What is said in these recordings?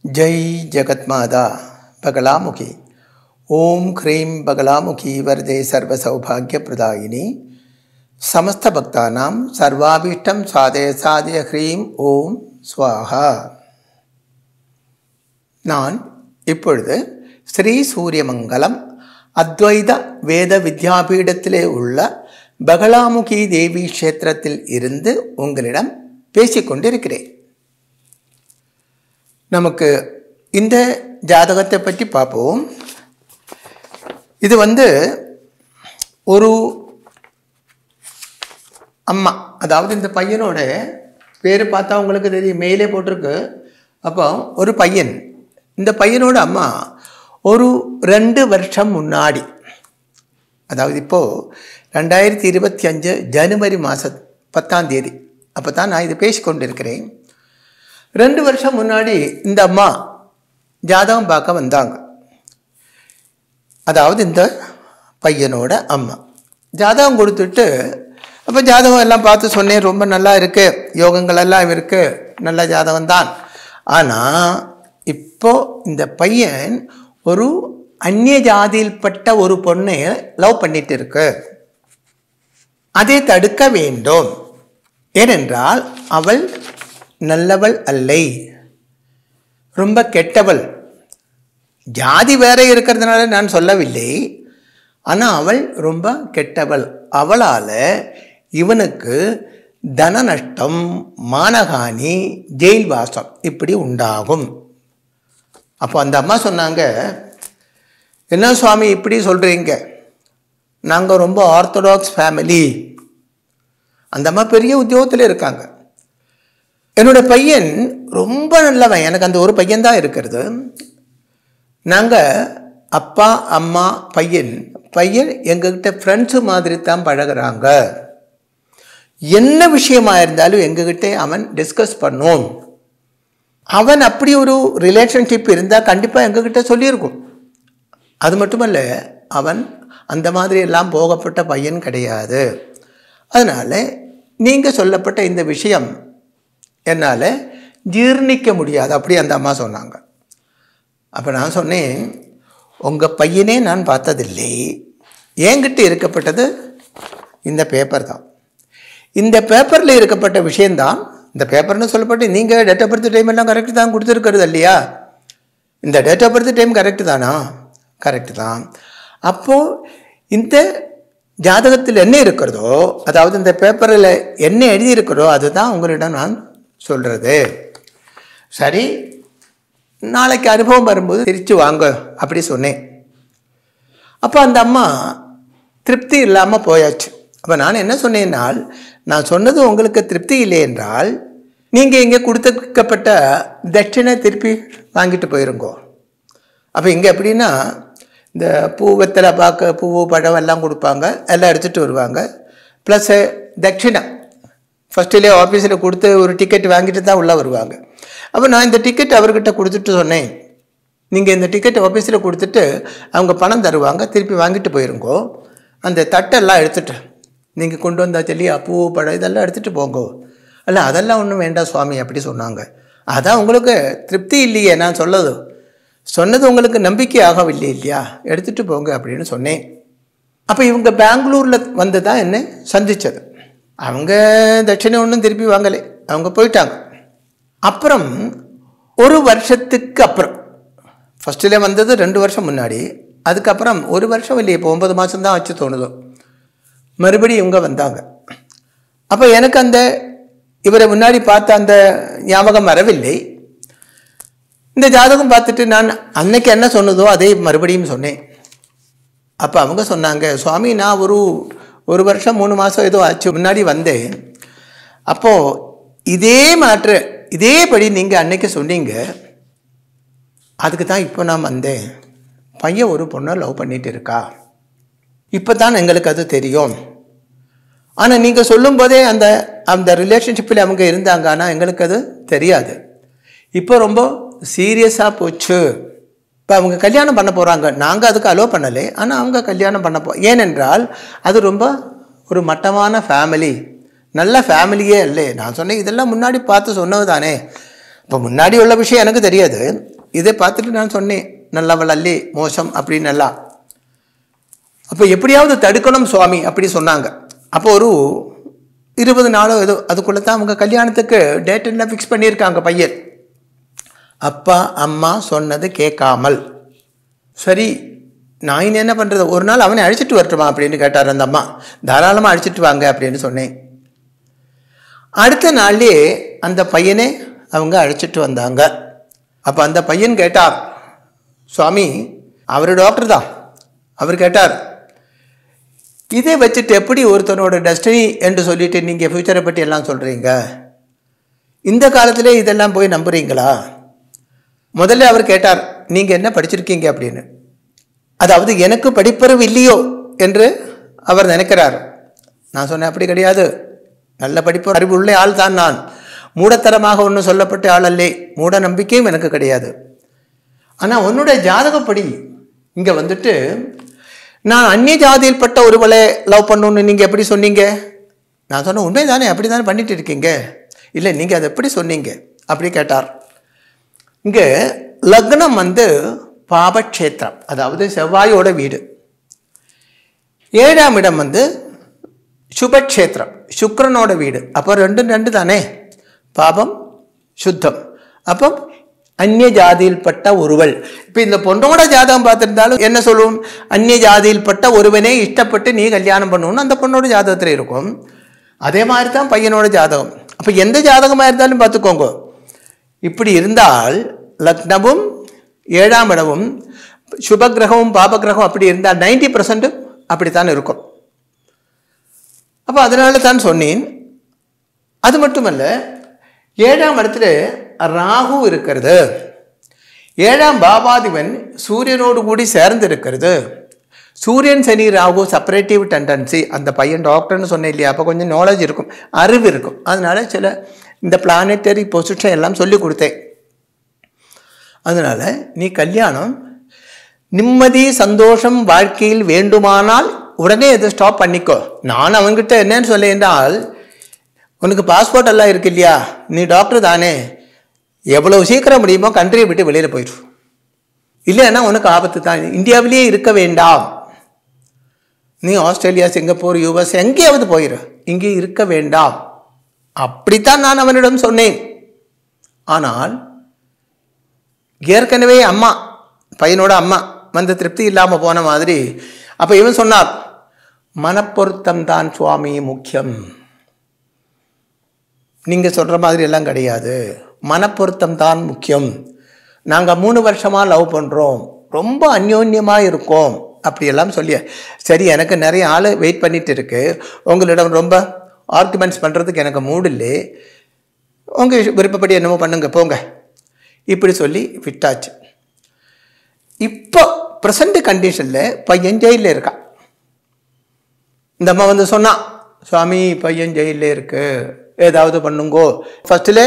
जय जगत्माता बगलामुखी ओम ह्रीं बगलामुखी वरदे सर्वसौभाग्यप्रदायिनी समस्त भक्तानां सर्वाभीष्टं साधय साधय ह्रीं ओम स्वाहा. நான் இப்பொழுது ஸ்ரீ சூரியமங்கலம் அத்வைத வேத வித்யாபீடத்திலே உள்ள பகலாமுகி தேவி க்ஷேத்திரத்தில் இருந்து உங்களிடம் பேசிக்கொண்டிருக்கிறேன். நமக்கு இந்த ஜாதகத்தை பற்றி பார்ப்போம். இது ஒரு அம்மா, அதாவது இந்த பையனோட பேர் பார்த்தா உங்களுக்கு தெரியும், மேலே போட்டிருக்கு. அப்போ ஒரு பையன், இந்த பையனோட அம்மா ஒரு 2 வருஷம் முன்னாடி, அதாவது இப்போது 2025 ஜனவரி மாதம் 10ஆம் தேதி அப்போ தான் நான் இது பேசிக்கொண்டிருக்கிறேன். 2 வருஷம் முன்னாடி இந்த அம்மா ஜாதகம் பார்க்க வந்தாங்க. அதாவது இந்த பையனோட அம்மா ஜாதகம் கொடுத்துட்டு, அப்போ ஜாதகம் எல்லாம் பார்த்து சொன்னேன், ரொம்ப நல்லா இருக்குது, யோகங்கள் எல்லாம் இருக்குது, நல்ல ஜாதகம் தான். ஆனால் இப்போ இந்த பையன் ஒரு அந்நிய ஜாதியில்பட்ட ஒரு பொண்ணை லவ் பண்ணிட்டு இருக்கு. அதை தடுக்க வேண்டும். ஏனென்றால் அவள் நல்லவள் அல்லை, ரொம்ப கெட்டவள். ஜாதி வேற இருக்கிறதுனால நான் சொல்லவில்லை, ஆனால் அவள் ரொம்ப கெட்டவள். அவளால் இவனுக்கு தன நஷ்டம், மானகானி, ஜெயில் வாசம் இப்படி உண்டாகும். அப்போ அந்த அம்மா சொன்னாங்க, என்ன சுவாமி இப்படி சொல்கிறீங்க, நாங்கள் ரொம்ப ஆர்த்தடாக்ஸ் ஃபேமிலி. அந்த அம்மா பெரிய உத்தியோகத்தில் இருக்காங்க. என்னோட பையன் ரொம்ப நல்லவன், எனக்கு அந்த ஒரு பையன்தான் இருக்கிறது. நாங்கள் அப்பா அம்மா பையன் எங்ககிட்ட ஃப்ரெண்ட்ஸு மாதிரி தான் பழகிறாங்க. என்ன விஷயமா இருந்தாலும் எங்ககிட்ட அவன் டிஸ்கஸ் பண்ணோம். அவன் அப்படி ஒரு ரிலேஷன்ஷிப் இருந்தால் கண்டிப்பாக எங்ககிட்ட சொல்லியிருக்கும். அது மட்டுமல்ல, அவன் அந்த மாதிரி எல்லாம் போகப்பட்ட பையன் கிடையாது. அதனால் நீங்கள் சொல்லப்பட்ட இந்த விஷயம் என்னால் ஜீர்ணிக்க முடியாது, அப்படி அந்த அம்மா சொன்னாங்க. அப்போ நான் சொன்னேன், உங்கள் பையனே நான் பார்த்ததில்லை, என்கிட்ட இருக்கப்பட்டது இந்த பேப்பர் தான். இந்த பேப்பரில் இருக்கப்பட்ட விஷயந்தான், இந்த பேப்பர்னு சொல்லப்பட்டு நீங்கள் டேட் ஆஃப் பர்த் டைம் எல்லாம் கரெக்டு தான் கொடுத்துருக்கிறது இல்லையா? இந்த date of birth time correct தானா? கரெக்டு தான். அப்போது இந்த ஜாதகத்தில் என்ன இருக்கிறதோ, அதாவது இந்த பேப்பரில் என்ன எழுதியிருக்கிறதோ அதுதான் உங்களிடம் நான் சொல்கிறது. சரி, நாளைக்கு அனுபவம் வரும்போது திருச்சி வாங்க அப்படி சொன்னேன். அப்போ அந்த அம்மா திருப்தி இல்லாமல் போயாச்சு. அப்போ நான் என்ன சொன்னேன்னால், நான் சொன்னது உங்களுக்கு திருப்தி இல்லை என்றால் நீங்கள் இங்கே கொடுத்துக்கப்பட்ட தட்சிணை திருப்பி வாங்கிட்டு போயிருங்கோ. அப்போ இங்கே எப்படின்னா, இந்த பூ வெத்தலை பார்க்க பூவு பழம் எல்லாம் கொடுப்பாங்க, எல்லாம் எடுத்துகிட்டு வருவாங்க. ப்ளஸ்ஸு தட்சிணை ஃபஸ்ட்டிலே ஆஃபீஸில் கொடுத்து ஒரு டிக்கெட் வாங்கிட்டு தான் உள்ளே வருவாங்க. அப்போ நான் இந்த டிக்கெட் அவர்கிட்ட கொடுத்துட்டு சொன்னேன், நீங்கள் இந்த டிக்கெட் ஆஃபீஸில் கொடுத்துட்டு அவங்க பணம் தருவாங்க, திருப்பி வாங்கிட்டு போயிருங்கோ. அந்த தட்டெல்லாம் எடுத்துகிட்டு நீங்கள் கொண்டு வந்தா சொல்லியா பூ பழம் இதெல்லாம் எடுத்துகிட்டு போங்கோ. அல்ல அதெல்லாம் ஒன்றும் வேண்டாம் சுவாமி அப்படி சொன்னாங்க. அதான் உங்களுக்கு திருப்தி இல்லையே, நான் சொன்னது உங்களுக்கு நம்பிக்கை ஆகவில்லை இல்லையா, எடுத்துகிட்டு போங்க அப்படின்னு சொன்னேன். அப்போ இவங்க பெங்களூரில் வந்து தான் என்னை சந்தித்தது. அவங்க தட்சிணை ஒன்றும் திருப்பி வாங்கலை, அவங்க போயிட்டாங்க. அப்புறம் ஒரு வருஷத்துக்கு அப்புறம், ஃபஸ்ட்டில் வந்தது 2 வருஷம் முன்னாடி, அதுக்கப்புறம் 1 வருஷம் இல்லையே, இப்போ 9 மாதம் தான் வச்சு தோணுதோ, மறுபடியும் இவங்க வந்தாங்க. அப்போ எனக்கு அந்த இவரை முன்னாடி பார்த்த அந்த ஞாபகம் வரவில்லை. இந்த ஜாதகம் பார்த்துட்டு நான் அன்னைக்கு என்ன சொன்னதோ அதே மறுபடியும் சொன்னேன். அப்போ அவங்க சொன்னாங்க, சுவாமி நான் ஒரு வருஷம் 3 மாதம் ஏதோ ஆச்சு முன்னாடி வந்தேன். அப்போது இதேபடி நீங்கள் அன்னைக்கு சொன்னீங்க, அதுக்கு தான் இப்போ நான் வந்தேன். பையன் ஒரு பொண்ணை லவ் பண்ணிட்டு இருக்கா, இப்போ தான் எங்களுக்கு அது தெரியும். ஆனால் நீங்கள் சொல்லும்போதே அந்த ரிலேஷன்ஷிப்பில் அவங்க இருந்தாங்க, ஆனால் எங்களுக்கு அது தெரியாது. இப்போ ரொம்ப சீரியஸாக போச்சு. இப்போ அவங்க கல்யாணம் பண்ண போகிறாங்க, நாங்கள் அதுக்கு அலோவ் பண்ணலை, ஆனால் அவங்க கல்யாணம் பண்ண ஏனென்றால் அது ரொம்ப ஒரு மட்டமான ஃபேமிலி, நல்ல ஃபேமிலியே இல்லை. நான் சொன்னேன், இதெல்லாம் முன்னாடி பார்த்து சொன்னது தானே. இப்போ முன்னாடி உள்ள விஷயம் எனக்கு தெரியாது. இதை பார்த்துட்டு நான் சொன்னேன், நல்லவள் அல்லி மோசம் அப்படின்னு எல்லாம். அப்போ எப்படியாவது தடுக்கணும் சுவாமி அப்படி சொன்னாங்க. அப்போ ஒரு 20 நாளோ ஏதோ அதுக்குள்ளே தான் அவங்க கல்யாணத்துக்கு டேட் எல்லாம் ஃபிக்ஸ் பண்ணியிருக்காங்க. பையன் அப்பா அம்மா சொன்னது கேட்காமல், சரி நான் இன்னும் என்ன பண்ணுறது, ஒரு நாள் அவனை அழைச்சிட்டு வரட்டுமா அப்படின்னு கேட்டார் அந்த அம்மா. தாராளமாக அழைச்சிட்டு வாங்க அப்படின்னு சொன்னேன். அடுத்த நாள்லேயே அந்த பையனே அவங்க அழைச்சிட்டு வந்தாங்க. அப்போ அந்த பையன் கேட்டார், சுவாமி அவர் டாக்டர் தான், அவர் கேட்டார், இதை வச்சுட்டு எப்படி ஒருத்தனோட டெஸ்டினி என்று சொல்லிட்டு நீங்கள் ஃப்யூச்சரை பற்றி எல்லாம் சொல்கிறீங்க, இந்த காலத்திலே இதெல்லாம் போய் நம்புறீங்களா? முதல்ல அவர் கேட்டார், நீங்கள் என்ன படிச்சிருக்கீங்க அப்படின்னு. அதாவது எனக்கு படிப்பறிவு இல்லையோ என்று அவர் நினைக்கிறார். நான் சொன்னேன், அப்படி கிடையாது, நல்ல படிப்பு அறிவு உள்ள ஆள் தான் நான். மூடத்தரமாக ஒன்று சொல்லப்பட்ட ஆள் அல்லே, மூட நம்பிக்கையும் எனக்கு கிடையாது. ஆனால் உன்னுடைய ஜாதகப்படி இங்கே வந்துட்டு நான் அந்நிய ஜாதியில் பட்ட ஒருவளை லவ் பண்ணணுன்னு நீங்கள் எப்படி சொன்னீங்க? நான் சொன்னேன், உண்மை தானே, அப்படி தானே பண்ணிட்டு இருக்கீங்க. இல்லை நீங்கள் அதை எப்படி சொன்னீங்க அப்படி கேட்டார். இங்கே லக்னம் வந்து பாபக்ஷேத்திரம், அதாவது செவ்வாயோட வீடு. 7ஆம் இடம் வந்து சுபக்ஷேத்திரம், சுக்கிரனோட வீடு. அப்போ 2 தானே, பாபம் சுத்தம். அப்போ அந்நிய ஜாதியில் பட்ட ஒருவள். இப்போ இந்த பொண்ணோட ஜாதகம் பார்த்துருந்தாலும் என்ன சொல்லுவோம், அந்நிய ஜாதியில் பட்ட ஒருவனே இஷ்டப்பட்டு நீ கல்யாணம் பண்ணணும்னு அந்த பொண்ணோட ஜாதகத்தில் இருக்கும். அதே மாதிரி தான் பையனோட ஜாதகம். அப்போ எந்த ஜாதகமாக இருந்தாலும் பார்த்துக்கோங்க, இப்படி இருந்தால் லக்னமும் 7ஆம் இடமும் சுபகிரகமும் பாபகிரகம் அப்படி இருந்தால் 90% அப்படித்தான் இருக்கும். அப்போ அதனால தான் சொன்னேன். அது மட்டுமல்ல, 7ஆம் இடத்துல ராகு இருக்கிறது, 7ஆம் பாவாதிபன் சூரியனோடு கூடி சேர்ந்து இருக்கிறது. சூரியன் சனி ராகு செப்பரேட்டிவ் டெண்டன்சி. அந்த பையன் டாக்டர்னு சொன்னேன் இல்லையா, அப்போ கொஞ்சம் நாலேஜ் இருக்கும், அறிவு இருக்கும். அதனால சில இந்த பிளானட்டரி பொசிஷன் எல்லாம் சொல்லி கொடுத்தேன். அதனால நீ கல்யாணம் நிம்மதி சந்தோஷம் வாழ்க்கையில் வேண்டுமானால் உடனே இதை ஸ்டாப் பண்ணிக்கோ. நான் அவங்ககிட்ட என்னன்னு சொல்ல என்றால், உனக்கு பாஸ்போர்ட் எல்லாம் இருக்கு இல்லையா, நீ டாக்டர் தானே, எவ்வளவு சீக்கிரம் முடியுமோ கண்ட்ரியை விட்டு வெளியில் போயிடும். இல்லைன்னா உனக்கு ஆபத்து தான். இந்தியாவிலேயே இருக்க வேண்டாம், நீ ஆஸ்திரேலியா சிங்கப்பூர் யூஎஸ் எங்கேயாவது போயிரு, இங்கே இருக்க வேண்டாம். அப்படித்தான் நான் அவனிடம் சொன்னேன். ஆனால் ஏற்கனவே அம்மா, பையனோட அம்மா வந்து திருப்தி இல்லாமல் போன மாதிரி. அப்போ இவன் சொன்னார், மனப்பொருத்தம் தான் சுவாமி முக்கியம், நீங்கள் சொல்கிற மாதிரி எல்லாம் கிடையாது, மனப்பொருத்தம் தான் முக்கியம். நாங்கள் 3 வருஷமாக லவ் பண்ணுறோம், ரொம்ப அந்யோன்யமாக இருக்கோம் அப்படியெல்லாம் சொல்லி. சரி, எனக்கு நிறைய ஆள் வெயிட் பண்ணிட்டு இருக்கு, உங்களிடம் ரொம்ப ஆர்குமெண்ட்ஸ் பண்ணுறதுக்கு எனக்கு மூடு இல்லை, உங்கள் விருப்பப்படி என்னமோ பண்ணுங்க போங்க இப்படி சொல்லி விட்டாச்சு. இப்போ ப்ரெசண்ட் கண்டிஷனில் பையன் ஜெயிலில் இருக்கான். இந்த அம்மா வந்து சொன்னான், சுவாமி பையன் ஜெயிலில் இருக்கு, ஏதாவது பண்ணுங்கோ. ஃபஸ்ட்டில்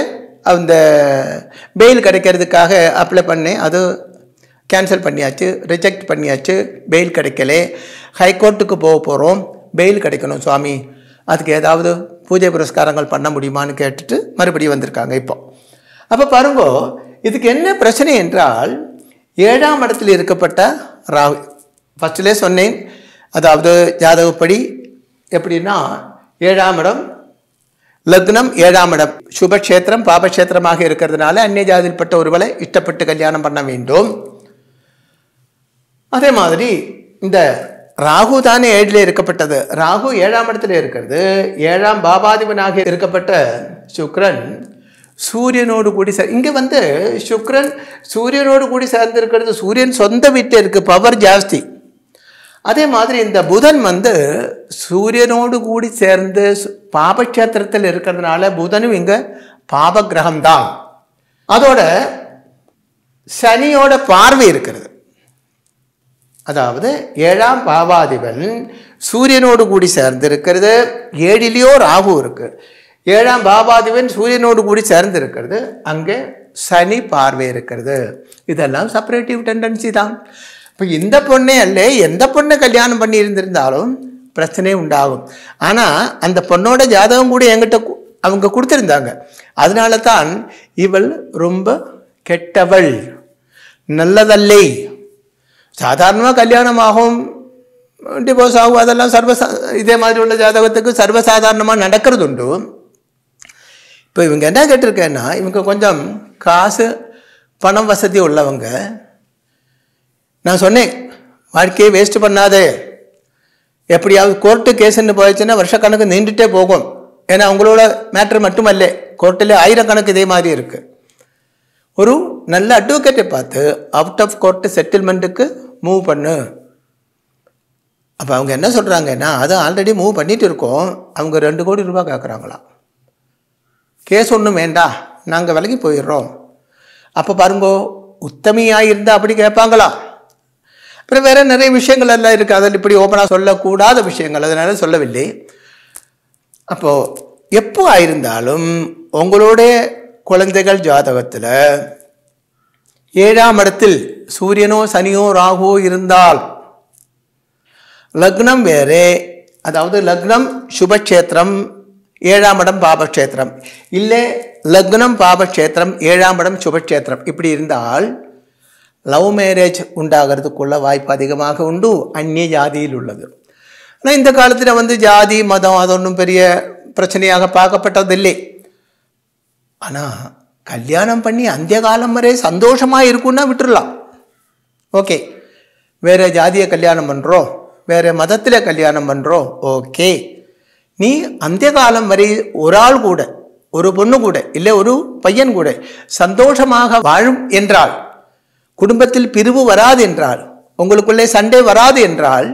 அந்த பெயில் கிடைக்கிறதுக்காக அப்ளை பண்ணேன், அது கேன்சல் பண்ணியாச்சு, ரிஜெக்ட் பண்ணியாச்சு, பெயில் கிடைக்கல. ஹைகோர்ட்டுக்கு போக போகிறோம், பெயில் கிடைக்கணும் சுவாமி, அதுக்கு ஏதாவது பூஜை புரஸ்காரங்கள் பண்ண முடியுமான்னு கேட்டுட்டு மறுபடியும் வந்திருக்காங்க இப்போ. அப்போ பாருங்கோ, இதுக்கு என்ன பிரச்சனை என்றால், 7ஆம் இடத்தில் இருக்கப்பட்ட ராகு. ஃபஸ்ட்டிலே சொன்னேன், அதாவது ஜாதகப்படி எப்படின்னா 7ஆம் இடம் லக்னம், 7ஆம் இடம் சுபக்ஷேத்திரம் பாபக்ஷேத்திரமாக இருக்கிறதுனால அந்நிய ஜாதியில்பட்ட ஒருவளை இஷ்டப்பட்டு கல்யாணம் பண்ண வேண்டும். அதே மாதிரி இந்த ராகு தானே 7ல் இருக்கப்பட்டது, ராகு 7ஆம் இடத்துல இருக்கிறது. 7ஆம் பாபாதிபனாக இருக்கப்பட்ட சுக்கிரன் சூரியனோடு கூடி இங்கே வந்து சுக்கிரன் சூரியனோடு கூடி சேர்ந்து இருக்கிறது. சூரியன் சொந்த வீட்டில் இருக்கு, பவர் ஜாஸ்தி. அதே மாதிரி இந்த புதன் வந்து சூரியனோடு கூடி சேர்ந்து பாபக்ஷேத்திரத்தில் இருக்கிறதுனால புதனும் இங்கே பாப கிரகம்தான். அதோட சனியோட பார்வை இருக்கிறது. அதாவது 7ஆம் பாவாதிபன் சூரியனோடு கூடி சேர்ந்து இருக்கிறது, 7லேயோ ராகு இருக்கு. 7ஆம் பாவாதிபன் சூரியனோடு கூடி சேர்ந்து இருக்கிறது, அங்கே சனி பார்வை இருக்கிறது. இதெல்லாம் செப்பரேட்டிவ் டெண்டன்சி தான். இப்போ இந்த பொண்ணே அல்ல, எந்த பொண்ணை கல்யாணம் பண்ணி இருந்திருந்தாலும் பிரச்சனை உண்டாகும். ஆனால் அந்த பொண்ணோட ஜாதகம் கூட என்கிட்ட அவங்க கொடுத்துருந்தாங்க. அதனால தான் இவள் ரொம்ப கெட்டவள், நல்லதல்லை. சாதாரணமாக கல்யாணம் ஆகும், டிவோர்ஸ் ஆகும், அதெல்லாம் இதே மாதிரி உள்ள ஜாதகத்துக்கு சர்வசாதாரணமாக நடக்கிறது உண்டு. இப்போ இவங்க என்ன கேட்டிருக்கேன்னா, இவங்க கொஞ்சம் காசு பணம் வசதி உள்ளவங்க. நான் சொன்னேன், வாழ்க்கையை வேஸ்ட் பண்ணாதே, எப்படியாவது கோர்ட்டு கேஸுன்னு போயிடுச்சுன்னா வருஷக்கணக்கு நீண்டுட்டே போகும். ஏன்னா அவங்களோட மேட்ரு மட்டுமல்ல, கோர்ட்டில் ஆயிரக்கணக்கு இதே மாதிரி இருக்குது. ஒரு நல்ல அட்வொகேட்டை பார்த்து அவுட் ஆஃப் கோர்ட்டு செட்டில்மெண்ட்டுக்கு மூவ் பண்ணு. அப்போ அவங்க என்ன சொல்கிறாங்கன்னா, அதை ஆல்ரெடி மூவ் பண்ணிட்டு இருக்கோம், அவங்க 2 கோடி ரூபாய் கேட்குறாங்களாம். கேஸ் ஒன்றும் வேண்டாம், நாங்கள் விலகி போயிடுறோம். அப்போ பாருங்கோ, உத்தமையாக இருந்தால் அப்படி கேட்பாங்களா? அப்புறம் வேறு நிறைய விஷயங்கள் எல்லாம் இருக்குது, அதில் இப்படி ஓப்பனாக சொல்லக்கூடாத விஷயங்கள், அதனால சொல்லவில்லை. அப்போது எப்போ ஆயிருந்தாலும் உங்களுடைய குழந்தைகள் ஜாதகத்தில் 7ஆம் இடத்தில் சூரியனோ சனியோ ராகுவோ இருந்தால், லக்னம் வேறு, அதாவது லக்னம் சுபக்ஷேத்திரம், 7ஆம் இடம் பாபக்ஷேத்திரம், இல்லை லக்னம் பாபக்ஷேத்திரம் 7ஆம் இடம் சுபக்ஷேத்திரம், இப்படி இருந்தால் லவ் மேரேஜ் உண்டாகிறதுக்குள்ள வாய்ப்பு அதிகமாக உண்டு, அந்நிய ஜாதியில் உள்ளது. ஆனால் இந்த காலத்தில் ஜாதி மதம் அது ஒன்றும் பெரிய பிரச்சனையாக பார்க்கப்பட்டதில்லை. ஆனால் கல்யாணம் பண்ணி அந்த காலம் வரை சந்தோஷமாக இருக்குன்னா விட்டுடலாம். ஓகே, வேறு ஜாதியை கல்யாணம் பண்ணுறோம், வேறு மதத்தில் கல்யாணம் பண்ணுறோம், ஓகே. நீ அந்த காலம் வரை ஒரு ஆள் கூட, ஒரு பொண்ணு கூட, இல்லை ஒரு பையன் கூட சந்தோஷமாக வாழும் என்றால், குடும்பத்தில் பிரிவு வராது என்றால், உங்களுக்குள்ளே சண்டை வராது என்றால்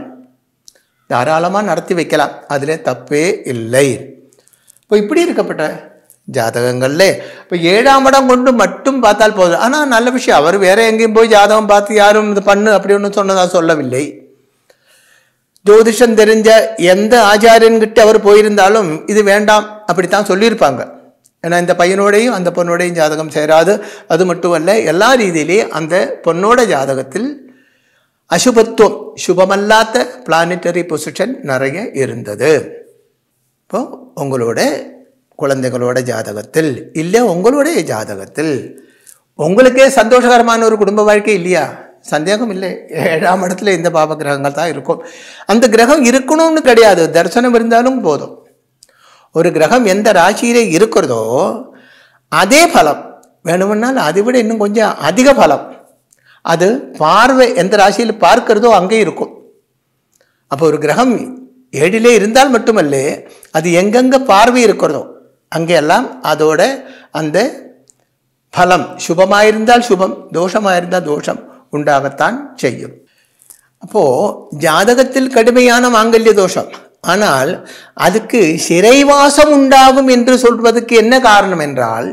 தாராளமாக நடத்தி வைக்கலாம், அதில் தப்பே இல்லை. இப்போ இப்படி இருக்கப்பட்ட ஜாதகங்கள்ல இப்போ 7ஆம் இடம் கொண்டு மட்டும் பார்த்தால் போதும். ஆனால் நல்ல விஷயம், அவர் வேற எங்கேயும் போய் ஜாதகம் பார்த்து யாரும் இது பண்ணு அப்படி ஒன்று சொன்னதாக சொல்லவில்லை. ஜோதிஷம் தெரிஞ்ச எந்த ஆச்சாரியன்கிட்ட அவர் போயிருந்தாலும் இது வேண்டாம் அப்படித்தான் சொல்லியிருப்பாங்க. ஏன்னா இந்த பையனோடையும் அந்த பொண்ணோடையும் ஜாதகம் சேராது. அது மட்டுமல்ல, எல்லா ரீதியிலேயும் அந்த பொண்ணோட ஜாதகத்தில் அசுபத்துவம், சுபமல்லாத பிளானட்டரி பொசிஷன் நிறைய இருந்தது. இப்போ உங்களோட குழந்தைகளோட ஜாதகத்தில், இல்லை உங்களுடைய ஜாதகத்தில் உங்களுக்கே சந்தோஷகரமான ஒரு குடும்ப வாழ்க்கை இல்லையா? சந்தேகம் இல்லை, 7ஆம் இடத்துல இந்த பாப கிரகங்கள் தான் இருக்கும். அந்த கிரகம் இருக்கணும்னு கிடையாது, தரிசனம் இருந்தாலும் போதும். ஒரு கிரகம் எந்த ராசியிலே இருக்கிறதோ அதே பலம் வேணும்னால் அதை விட இன்னும் கொஞ்சம் அதிக பலம் அது பார்வை எந்த ராசியில் பார்க்கிறதோ அங்கே இருக்கும். அப்போ ஒரு கிரகம் 7லே இருந்தால் மட்டுமல்ல, அது எங்கெங்கே பார்வை இருக்கிறதோ அங்கெல்லாம் அதோட அந்த பலம் சுபமாயிருந்தால் சுபம், தோஷமாயிருந்தால் தோஷம் உண்டாகத்தான் செய்யும். அப்போது ஜாதகத்தில் கடுமையான மாங்கல்ய தோஷம், ஆனால் அதுக்கு சிறைவாசம் உண்டாகும் என்று சொல்வதற்கு என்ன காரணம் என்றால்,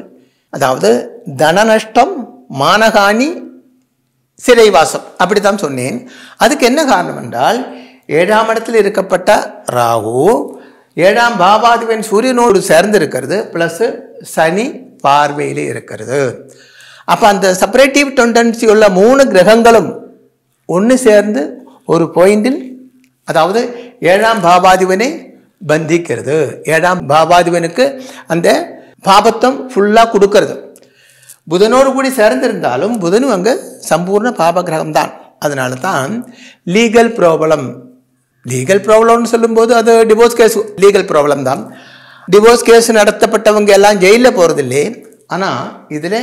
அதாவது தன நஷ்டம், மானகாணி, சிறைவாசம் அப்படித்தான் சொன்னேன். அதுக்கு என்ன காரணம் என்றால், 7ஆம் இடத்தில் இருக்கப்பட்ட ராகு 7ஆம் பாவாதிபன் சூரியனோடு சேர்ந்து இருக்கிறது, பிளஸ் சனி பார்வையில் இருக்கிறது. அப்போ அந்த செப்பரேட்டிவ் டெண்டன்சி உள்ள 3 கிரகங்களும் ஒன்று சேர்ந்து ஒரு பாயிண்டில், அதாவது 7ஆம் பாவாதிபனை பந்திக்கிறது. 7ஆம் பாவாதிபனுக்கு அந்த பாபத்தம் ஃபுல்லாக கொடுக்கறது. புதனோடு கூடி சேர்ந்திருந்தாலும் புதனும் அங்கே சம்பூர்ண பாப கிரகம்தான். அதனால தான் லீகல் ப்ராப்ளம்னு சொல்லும்போது அது டிவோர்ஸ் கேஸ் லீகல் ப்ராப்ளம் தான். டிவோர்ஸ் கேஸ் நடத்தப்பட்டவங்க எல்லாம் ஜெயிலில் போகிறதில்லை. ஆனால் இதில்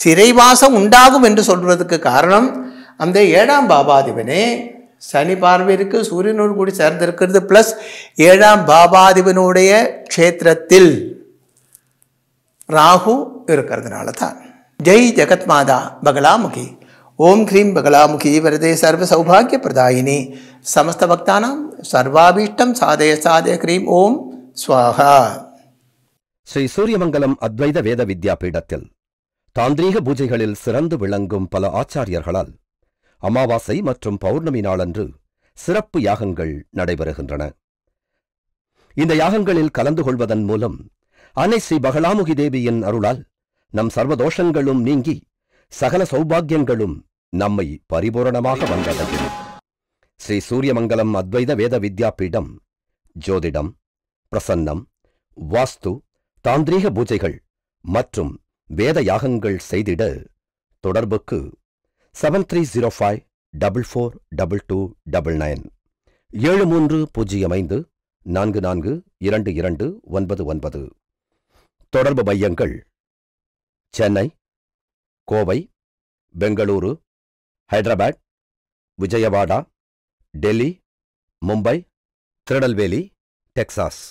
சிறைவாசம் உண்டாகும் என்று சொல்வதற்கு காரணம், அந்த 7ஆம் பாபாதிபனே சனி பார்வைக்கு சூரியனோடு கூடி சேர்ந்திருக்கிறது, பிளஸ் 7ஆம் பாபாதிபனுடைய க்ஷேத்திரத்தில் ராகு இருக்கிறதுனால தான். ஜெய் ஜெகத் மாதா பகலாமுகி. ஓம் க்ரீம் பகலாமுகி வரதே சர்வ சௌபாகிய பிரதாயினி. சமஸ்த பக்தானாம் சர்வாபீஷ்டம் சாதய சாதய க்ரீம் ஓம் ஸ்வாஹா. ஸ்ரீ சூரியமங்கலம் அத்வைத வேத வித்யாபீடத்தில் தாந்திரீக பூஜைகளில் சிறந்து விளங்கும் பல ஆச்சாரியர்களால் அமாவாசை மற்றும் பௌர்ணமி நாளன்று சிறப்பு யாகங்கள் நடைபெறுகின்றன. இந்த யாகங்களில் கலந்து கொள்வதன் மூலம் அன்னை ஸ்ரீ பகலாமுகி தேவியின் அருளால் நம் சர்வதோஷங்களும் நீங்கி சகல சௌபாகியங்களும் நம்மை பரிபூரணமாக வந்தடையும். ஸ்ரீ சூரியமங்கலம் அத்வைத வேத வித்யாபீடம் ஜோதிடம், பிரசன்னம், வாஸ்து, தாந்திரீக பூஜைகள் மற்றும் வேத யாகங்கள் செய்திட தொடர்புக்கு 7305442299 7305442299. தொடர்பு மையங்கள் சென்னை, கோவை, பெங்களூரு, ஹைதராபாத், விஜயவாடா, டெல்லி, மும்பை, திருநெல்வேலி, டெக்சாஸ்.